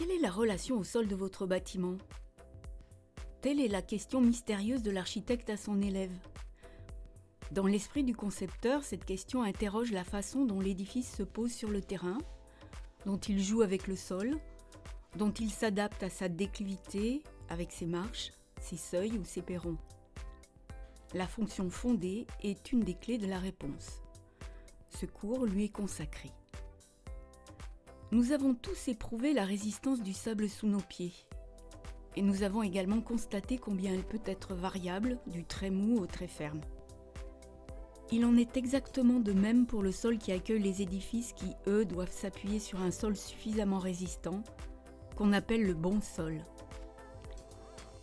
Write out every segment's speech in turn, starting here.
Quelle est la relation au sol de votre bâtiment? Telle est la question mystérieuse de l'architecte à son élève. Dans l'esprit du concepteur, cette question interroge la façon dont l'édifice se pose sur le terrain, dont il joue avec le sol, dont il s'adapte à sa déclivité, avec ses marches, ses seuils ou ses perrons. La fonction fondée est une des clés de la réponse. Ce cours lui est consacré. Nous avons tous éprouvé la résistance du sable sous nos pieds. Et nous avons également constaté combien elle peut être variable, du très mou au très ferme. Il en est exactement de même pour le sol qui accueille les édifices qui, eux, doivent s'appuyer sur un sol suffisamment résistant, qu'on appelle le bon sol.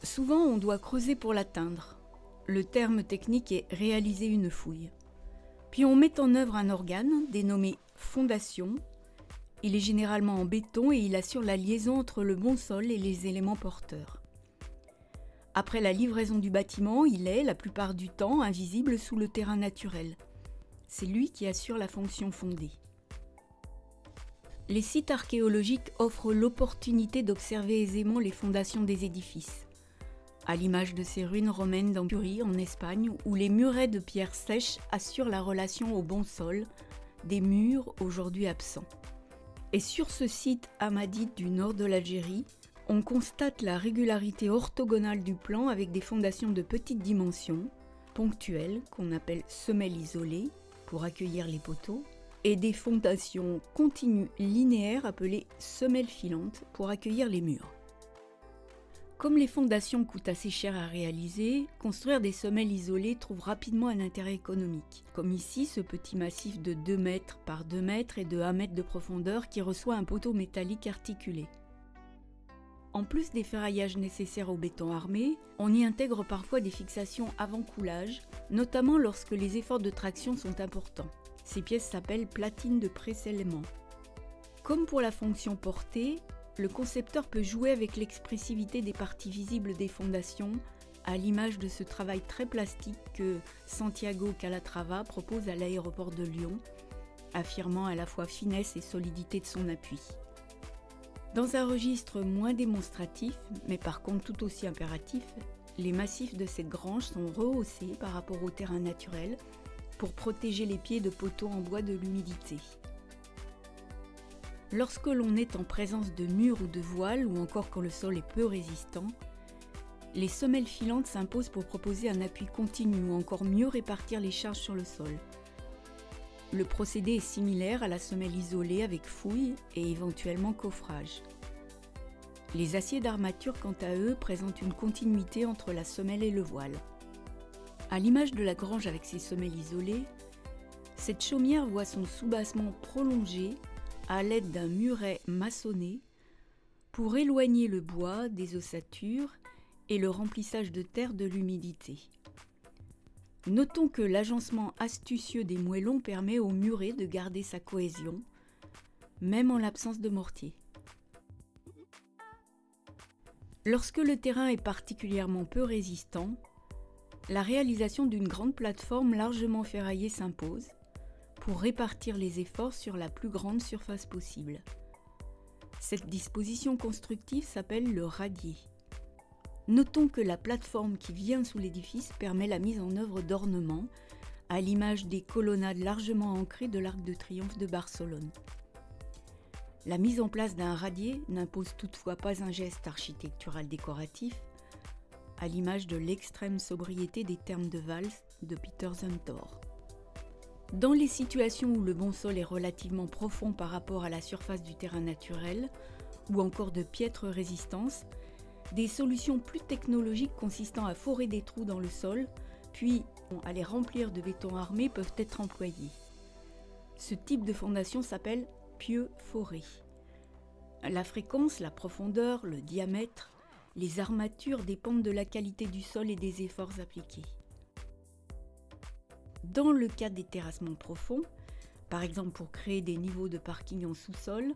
Souvent, on doit creuser pour l'atteindre. Le terme technique est réaliser une fouille. Puis on met en œuvre un organe dénommé fondation. Il est généralement en béton et il assure la liaison entre le bon sol et les éléments porteurs. Après la livraison du bâtiment, il est, la plupart du temps, invisible sous le terrain naturel. C'est lui qui assure la fonction fondée. Les sites archéologiques offrent l'opportunité d'observer aisément les fondations des édifices, à l'image de ces ruines romaines d'Ampurie en Espagne, où les murets de pierre sèche assurent la relation au bon sol, des murs aujourd'hui absents. Et sur ce site hammadite du nord de l'Algérie, on constate la régularité orthogonale du plan avec des fondations de petite dimension, ponctuelles, qu'on appelle semelles isolées, pour accueillir les poteaux, et des fondations continues linéaires appelées semelles filantes, pour accueillir les murs. Comme les fondations coûtent assez cher à réaliser, construire des semelles isolées trouve rapidement un intérêt économique. Comme ici, ce petit massif de 2 mètres par 2 mètres et de 1 mètre de profondeur qui reçoit un poteau métallique articulé. En plus des ferraillages nécessaires au béton armé, on y intègre parfois des fixations avant coulage, notamment lorsque les efforts de traction sont importants. Ces pièces s'appellent platines de pré-scellement. Comme pour la fonction portée, le concepteur peut jouer avec l'expressivité des parties visibles des fondations, à l'image de ce travail très plastique que Santiago Calatrava propose à l'aéroport de Lyon, affirmant à la fois finesse et solidité de son appui. Dans un registre moins démonstratif, mais par contre tout aussi impératif, les massifs de cette grange sont rehaussés par rapport au terrain naturel pour protéger les pieds de poteaux en bois de l'humidité. Lorsque l'on est en présence de murs ou de voiles, ou encore quand le sol est peu résistant, les semelles filantes s'imposent pour proposer un appui continu ou encore mieux répartir les charges sur le sol. Le procédé est similaire à la semelle isolée avec fouille et éventuellement coffrage. Les aciers d'armature, quant à eux, présentent une continuité entre la semelle et le voile. À l'image de la grange avec ses semelles isolées, cette chaumière voit son soubassement prolongé à l'aide d'un muret maçonné pour éloigner le bois des ossatures et le remplissage de terre de l'humidité. Notons que l'agencement astucieux des moellons permet au muret de garder sa cohésion, même en l'absence de mortier. Lorsque le terrain est particulièrement peu résistant, la réalisation d'une grande plateforme largement ferraillée s'impose pour répartir les efforts sur la plus grande surface possible. Cette disposition constructive s'appelle le radier. Notons que la plateforme qui vient sous l'édifice permet la mise en œuvre d'ornements, à l'image des colonnades largement ancrées de l'Arc de Triomphe de Barcelone. La mise en place d'un radier n'impose toutefois pas un geste architectural décoratif, à l'image de l'extrême sobriété des thermes de Vals de Peter Zumthor. Dans les situations où le bon sol est relativement profond par rapport à la surface du terrain naturel, ou encore de piètre résistance, des solutions plus technologiques consistant à forer des trous dans le sol, puis à les remplir de béton armé peuvent être employées. Ce type de fondation s'appelle pieux foré. La fréquence, la profondeur, le diamètre, les armatures dépendent de la qualité du sol et des efforts appliqués. Dans le cas des terrassements profonds, par exemple pour créer des niveaux de parking en sous-sol,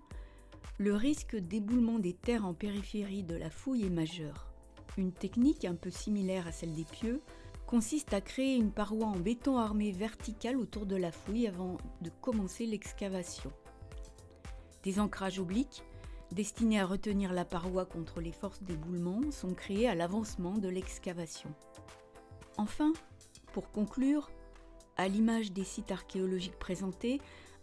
le risque d'éboulement des terres en périphérie de la fouille est majeur. Une technique un peu similaire à celle des pieux consiste à créer une paroi en béton armé verticale autour de la fouille avant de commencer l'excavation. Des ancrages obliques destinés à retenir la paroi contre les forces d'éboulement, sont créés à l'avancement de l'excavation. Enfin, pour conclure, à l'image des sites archéologiques présentés,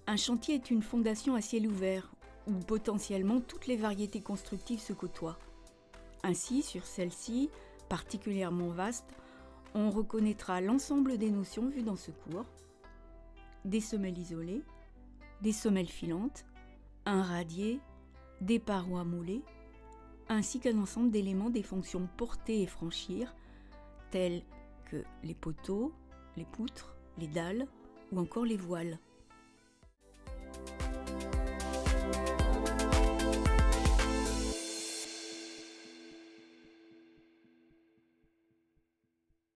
un chantier est une fondation à ciel ouvert, où potentiellement toutes les variétés constructives se côtoient. Ainsi, sur celle-ci, particulièrement vaste, on reconnaîtra l'ensemble des notions vues dans ce cours: des semelles isolées, des semelles filantes, un radier, des parois moulées, ainsi qu'un ensemble d'éléments des fonctions porter et franchir, tels que les poteaux, les poutres, les dalles ou encore les voiles.